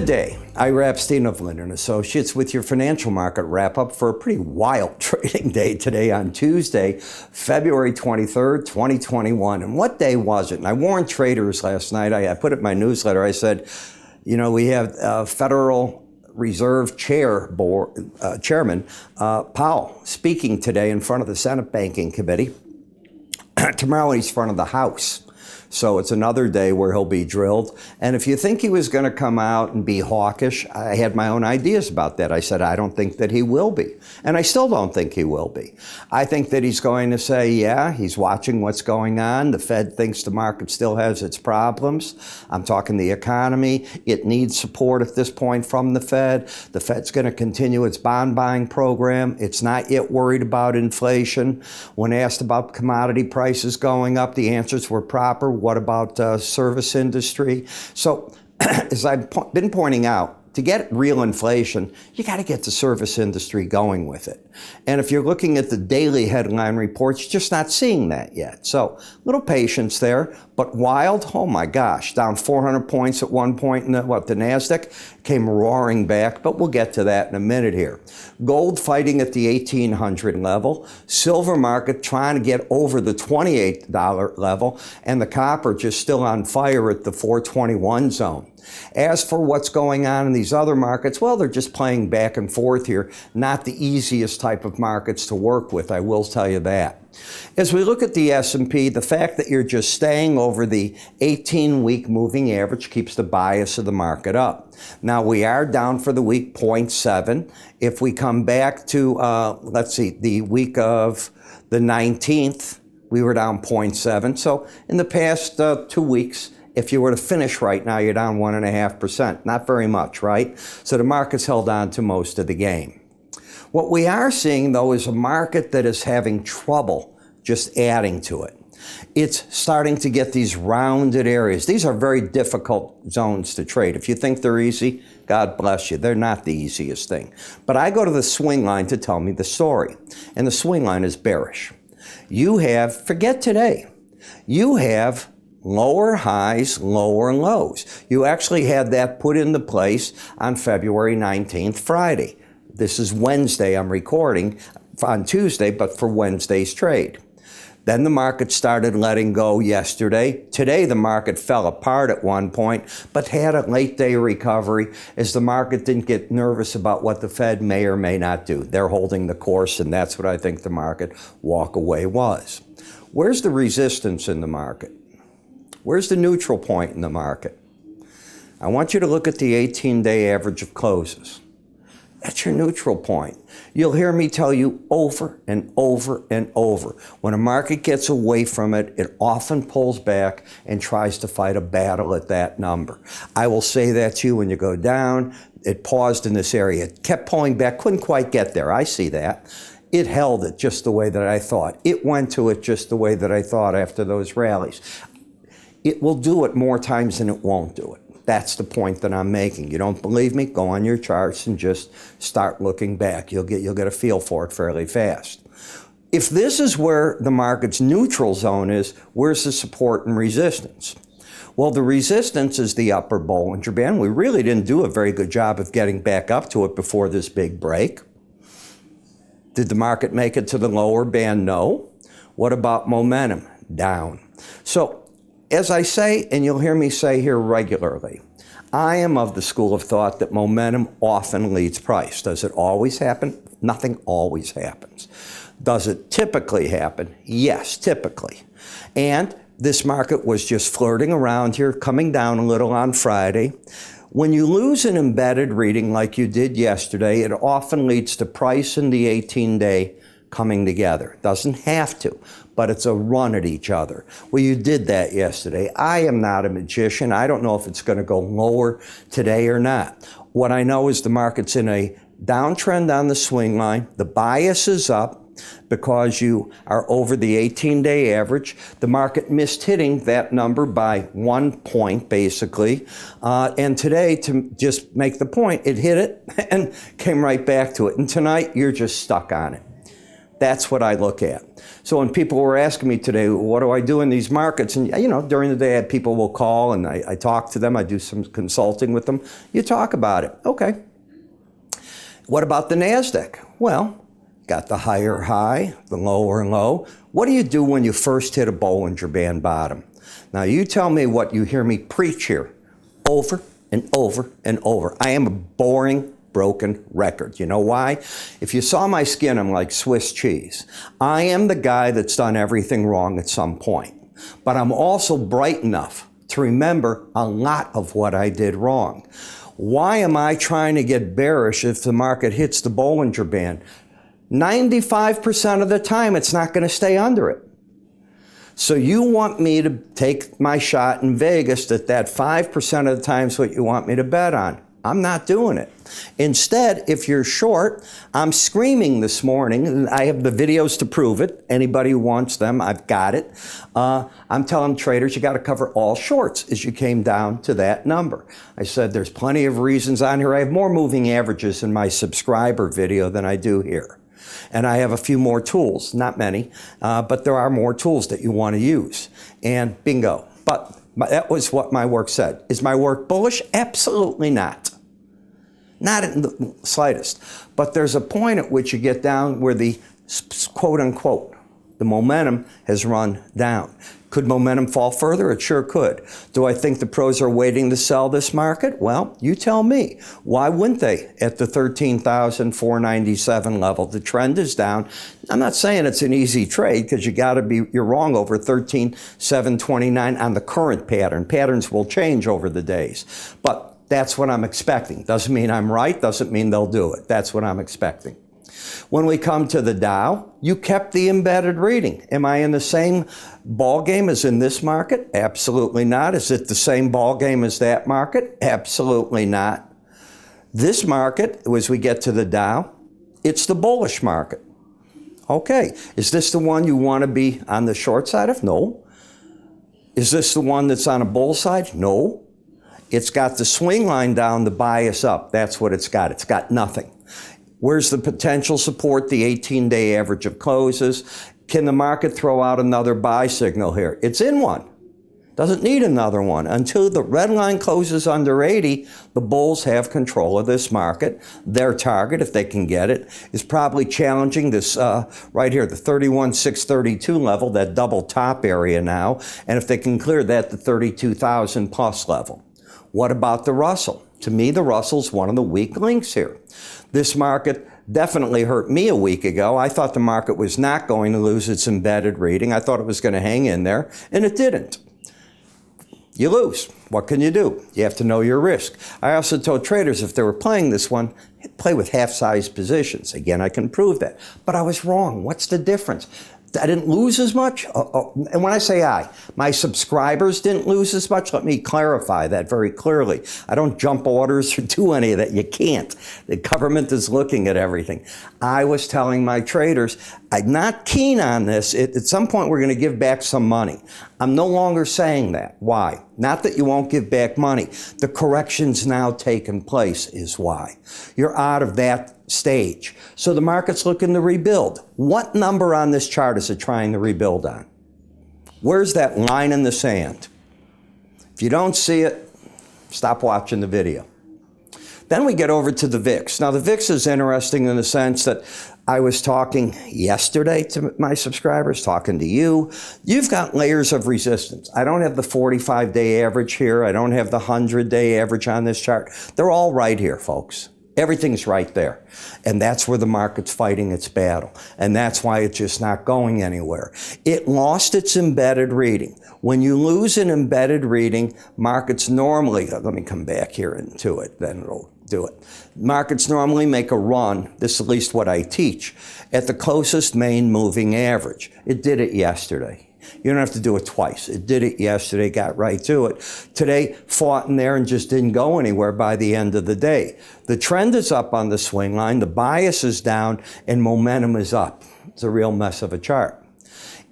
Good day. Ira Epstein of Linn Associates with your financial market wrap-up for a pretty wild trading day today on Tuesday, February 23rd, 2021. And what day was it? And I warned traders last night. I put it in my newsletter. I said, you know, we have Federal Reserve Chairman Powell speaking today in front of the Senate Banking Committee. Tomorrow he's in front of the House. So it's another day where he'll be drilled. And if you think he was going to come out and be hawkish, I had my own ideas about that. I said, I don't think that he will be. And I still don't think he will be. I think that he's going to say, yeah, he's watching what's going on. The Fed thinks the market still has its problems. I'm talking the economy. It needs support at this point from the Fed. The Fed's going to continue its bond buying program. It's not yet worried about inflation. When asked about commodity prices going up, the answers were proper. What about service industry? So as I've been pointing out, to get real inflation, you got to get the service industry going with it. And if you're looking at the daily headline reports, you're just not seeing that yet. So little patience there, but wild, oh my gosh, down 400 points at one point in the Nasdaq came roaring back, but we'll get to that in a minute here. Gold fighting at the 1800 level, silver market trying to get over the $28 level, and the copper just still on fire at the 421 zone. As for what's going on in these other markets, well, they're just playing back and forth here. Not the easiest type of markets to work with, I will tell you that. As we look at the S&P, the fact that you're just staying over the 18-week moving average keeps the bias of the market up. Now, we are down for the week 0.7. If we come back to, let's see, the week of the 19th, we were down 0.7. So in the past 2 weeks, if you were to finish right now, you're down 1.5%. Not very much, right? So the market's held on to most of the game. What we are seeing, though, is a market that is having trouble just adding to it. It's starting to get these rounded areas. These are very difficult zones to trade. If you think they're easy, God bless you. They're not the easiest thing. But I go to the swing line to tell me the story. And the swing line is bearish. You have, forget today, you have lower highs, lower lows. You actually had that put into place on February 19th, Friday. This is Wednesday. I'm recording on Tuesday, but for Wednesday's trade. Then the market started letting go yesterday. Today, the market fell apart at one point, but had a late day recovery as the market didn't get nervous about what the Fed may or may not do. They're holding the course, and that's what I think the market walk away was. Where's the resistance in the market? Where's the neutral point in the market? I want you to look at the 18-day average of closes. That's your neutral point. You'll hear me tell you over and over and over. When a market gets away from it, it often pulls back and tries to fight a battle at that number. I will say that to you when you go down. It paused in this area. It kept pulling back, couldn't quite get there. I see that. It held it just the way that I thought. It went to it just the way that I thought after those rallies. It will do it more times than it won't do it. That's the point that I'm making. You don't believe me? Go on your charts and just start looking back. You'll get a feel for it fairly fast. If this is where the market's neutral zone is, where's the support and resistance? Well, the resistance is the upper Bollinger Band. We really didn't do a very good job of getting back up to it before this big break. Did the market make it to the lower band? No. What about momentum? Down. So, as I say, and you'll hear me say here regularly, I am of the school of thought that momentum often leads price. Does it always happen? Nothing always happens. Does it typically happen? Yes, typically. And this market was just flirting around here, coming down a little on Friday. When you lose an embedded reading like you did yesterday, it often leads to price in the 18-day coming together. Doesn't have to, but it's a run at each other. Well, you did that yesterday. I am not a magician. I don't know if it's going to go lower today or not. What I know is the market's in a downtrend on the swing line. The bias is up because you are over the 18-day average. The market missed hitting that number by 1 point, basically. And today, to just make the point, it hit it and came right back to it. And tonight, you're just stuck on it. That's what I look at. So when people were asking me today, what do I do in these markets? And you know, during the day, people will call and I talk to them. I do some consulting with them. You talk about it. Okay. What about the Nasdaq? Well, got the higher high, the lower low. What do you do when you first hit a Bollinger Band bottom? Now you tell me what you hear me preach here over and over and over. I am a boring, broken record. You know why? If you saw my skin, I'm like Swiss cheese. I am the guy that's done everything wrong at some point. But I'm also bright enough to remember a lot of what I did wrong. Why am I trying to get bearish if the market hits the Bollinger Band? 95% of the time, it's not going to stay under it. So you want me to take my shot in Vegas that 5% of the time is what you want me to bet on. I'm not doing it. Instead, if you're short, I'm screaming this morning, and I have the videos to prove it. Anybody who wants them, I've got it. I'm telling traders you got to cover all shorts as you came down to that number. I said there's plenty of reasons on here. I have more moving averages in my subscriber video than I do here. And I have a few more tools, not many, but there are more tools that you want to use. And bingo. But that was what my work said. Is my work bullish? Absolutely not. Not in the slightest. But there's a point at which you get down where the quote unquote, the momentum has run down. Could momentum fall further? It sure could. Do I think the pros are waiting to sell this market? Well, you tell me. Why wouldn't they at the 13,497 level? The trend is down. I'm not saying it's an easy trade because you're wrong over 13,729 on the current pattern. Patterns will change over the days. But that's what I'm expecting. Doesn't mean I'm right. Doesn't mean they'll do it. That's what I'm expecting. When we come to the Dow, you kept the embedded reading. Am I in the same ball game as in this market? Absolutely not. Is it the same ball game as that market? Absolutely not. This market, as we get to the Dow, it's the bullish market. Okay. Is this the one you want to be on the short side of? No. Is this the one that's on a bull side? No. It's got the swing line down, the bias up. That's what it's got. It's got nothing. Where's the potential support? The 18-day average of closes. Can the market throw out another buy signal here? It's in one. Doesn't need another one. Until the red line closes under 80, the bulls have control of this market. Their target, if they can get it, is probably challenging this right here, the 31,632 level, that double top area now. And if they can clear that, the 32,000 plus level. What about the Russell? To me, the Russell's one of the weak links here. This market definitely hurt me a week ago. I thought the market was not going to lose its embedded reading. I thought it was going to hang in there, and it didn't. You lose. What can you do? You have to know your risk. I also told traders if they were playing this one, play with half-size positions. Again, I can prove that. But I was wrong. What's the difference? I didn't lose as much. And when I say my subscribers didn't lose as much. Let me clarify that very clearly. I don't jump orders or do any of that. You can't. The government is looking at everything. I was telling my traders, I'm not keen on this. At some point, we're going to give back some money. I'm no longer saying that. Why? Not that you won't give back money. The correction's now taken place is why. You're out of that stage. So the market's looking to rebuild. What number on this chart is it trying to rebuild on? Where's that line in the sand? If you don't see it, stop watching the video. Then we get over to the VIX. Now the VIX is interesting in the sense that I was talking yesterday to my subscribers, talking to you. You've got layers of resistance. I don't have the 45-day average here. I don't have the 100-day average on this chart. They're all right here, folks. Everything's right there. And that's where the market's fighting its battle. And that's why it's just not going anywhere. It lost its embedded reading. When you lose an embedded reading, markets normally, let me come back here into it, then it'll do it. Markets normally make a run, this is at least what I teach, at the closest main moving average. It did it yesterday. You don't have to do it twice. It did it yesterday, got right to it. Today, fought in there and just didn't go anywhere by the end of the day. The trend is up on the swing line, the bias is down, and momentum is up. It's a real mess of a chart.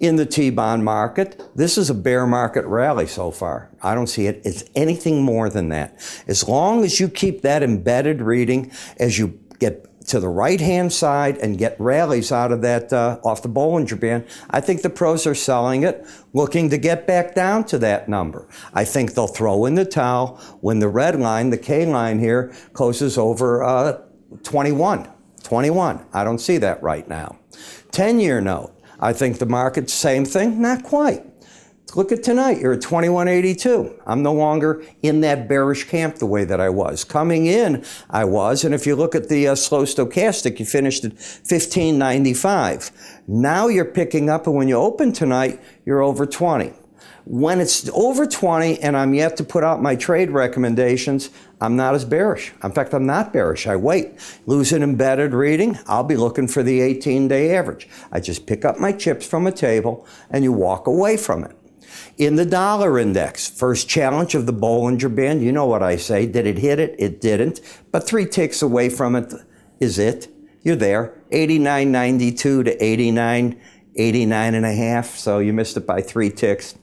In the T-bond market, this is a bear market rally so far. I don't see it as anything more than that. As long as you keep that embedded reading, as you get to the right-hand side and get rallies out of that, off the Bollinger Band, I think the pros are selling it, looking to get back down to that number. I think they'll throw in the towel when the red line, the K line here, closes over 21. I don't see that right now. 10-year note, I think the market's same thing, not quite. Look at tonight, you're at 21.82. I'm no longer in that bearish camp the way that I was. Coming in, I was, and if you look at the slow stochastic, you finished at 15.95. Now you're picking up, and when you open tonight, you're over 20. When it's over 20 and I'm yet to put out my trade recommendations, I'm not as bearish. In fact, I'm not bearish. I wait. Lose an embedded reading, I'll be looking for the 18-day average. I just pick up my chips from a table and you walk away from it. In the dollar index, first challenge of the Bollinger Band, you know what I say. Did it hit it? It didn't. But 3 ticks away from it is it. You're there. 89.92 to 89 and a half. So you missed it by 3 ticks.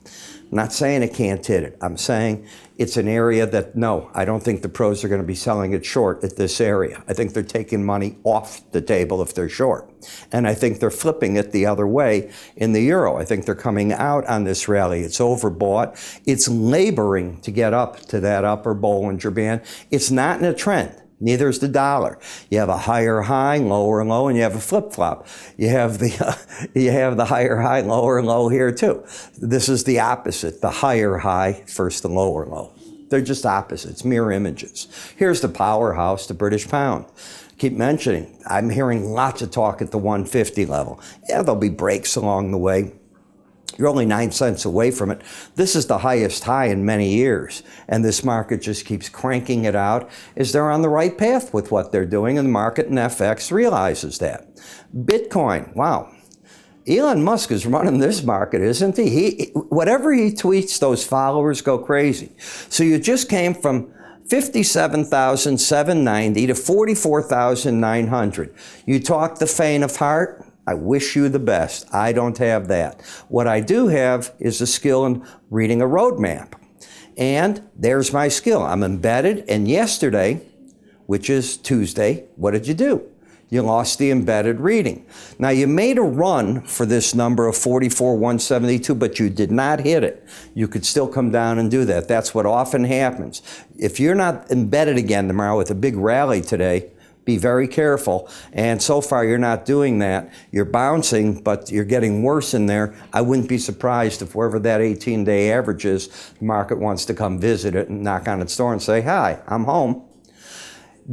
I'm not saying it can't hit it. I'm saying it's an area that, no, I don't think the pros are going to be selling it short at this area. I think they're taking money off the table if they're short. And I think they're flipping it the other way in the euro. I think they're coming out on this rally. It's overbought. It's laboring to get up to that upper Bollinger Band. It's not in a trend. Neither is the dollar. You have a higher high, lower low, and you have a flip-flop. You have the higher high, lower low here too. This is the opposite. The higher high versus the lower low. They're just opposites, mirror images. Here's the powerhouse, the British pound. Keep mentioning, I'm hearing lots of talk at the 150 level. Yeah, there'll be breaks along the way. You're only 9 cents away from it. This is the highest high in many years. And this market just keeps cranking it out as they're on the right path with what they're doing. And the market and FX realizes that. Bitcoin, wow. Elon Musk is running this market, isn't he? Whatever he tweets, those followers go crazy. So you just came from 57,790 to 44,900. You talk the faint of heart. I wish you the best. I don't have that. What I do have is a skill in reading a roadmap. And there's my skill. I'm embedded. And yesterday, which is Tuesday, what did you do? You lost the embedded reading. Now, you made a run for this number of 44,172, but you did not hit it. You could still come down and do that. That's what often happens. If you're not embedded again tomorrow with a big rally today, be very careful. And so far, you're not doing that. You're bouncing, but you're getting worse in there. I wouldn't be surprised if wherever that 18-day average is, the market wants to come visit it and knock on its door and say, hi, I'm home.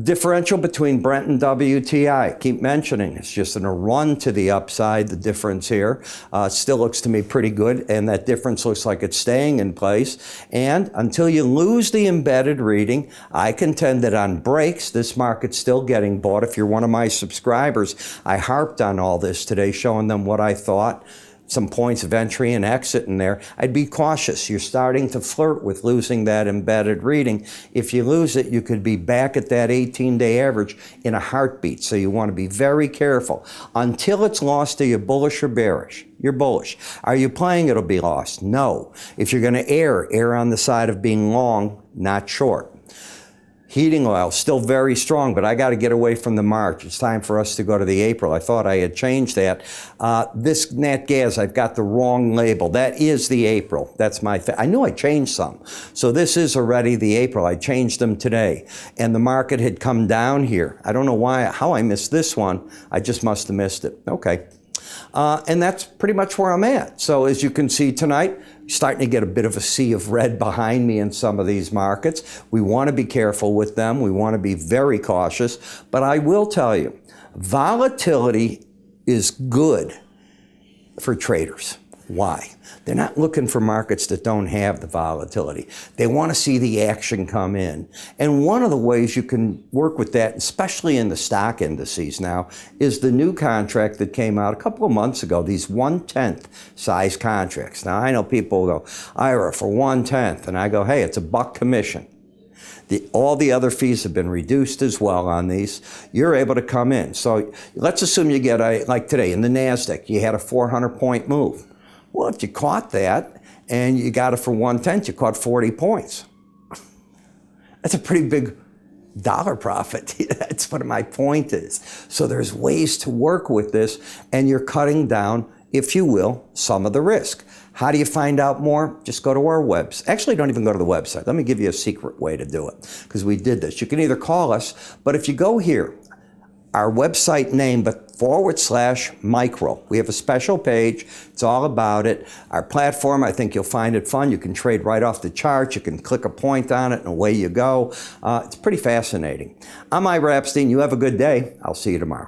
Differential between Brent and WTI, keep mentioning, it's just in a run to the upside, the difference here. It still looks to me pretty good, and that difference looks like it's staying in place. And until you lose the embedded reading, I contend that on breaks, this market's still getting bought. If you're one of my subscribers, I harped on all this today, showing them what I thought. Some points of entry and exit in there. I'd be cautious. You're starting to flirt with losing that embedded reading. If you lose it, you could be back at that 18-day average in a heartbeat. So you want to be very careful. Until it's lost, are you bullish or bearish? You're bullish. Are you playing it'll be lost? No. If you're going to err on the side of being long, not short. Heating oil, still very strong, but I got to get away from the March. It's time for us to go to the April. I thought I had changed that. This nat gas, I've got the wrong label. That is the April. That's my I knew I changed some. So this is already the April. I changed them today. And the market had come down here. I don't know how I missed this one. I just must have missed it. Okay. And that's pretty much where I'm at. So as you can see tonight, starting to get a bit of a sea of red behind me in some of these markets. We want to be careful with them. We want to be very cautious. But I will tell you, volatility is good for traders. Why? They're not looking for markets that don't have the volatility. They want to see the action come in. And one of the ways you can work with that, especially in the stock indices now, is the new contract that came out a couple of months ago, these 1/10 size contracts. Now, I know people go, Ira, for 1/10. And I go, hey, it's $1 commission. All the other fees have been reduced as well on these. You're able to come in. So let's assume you get like today in the Nasdaq, you had a 400-point move. Well, if you caught that and you got it for 1/10, you caught 40 points. That's a pretty big dollar profit. That's what my point is. So there's ways to work with this, and you're cutting down, if you will, some of the risk. How do you find out more? Just go to our website. Actually, don't even go to the website. Let me give you a secret way to do it, because we did this. You can either call us, but if you go here, our website name, but /micro. We have a special page. It's all about it. Our platform, I think you'll find it fun. You can trade right off the chart. You can click a point on it and away you go. It's pretty fascinating. I'm Ira Epstein. You have a good day. I'll see you tomorrow.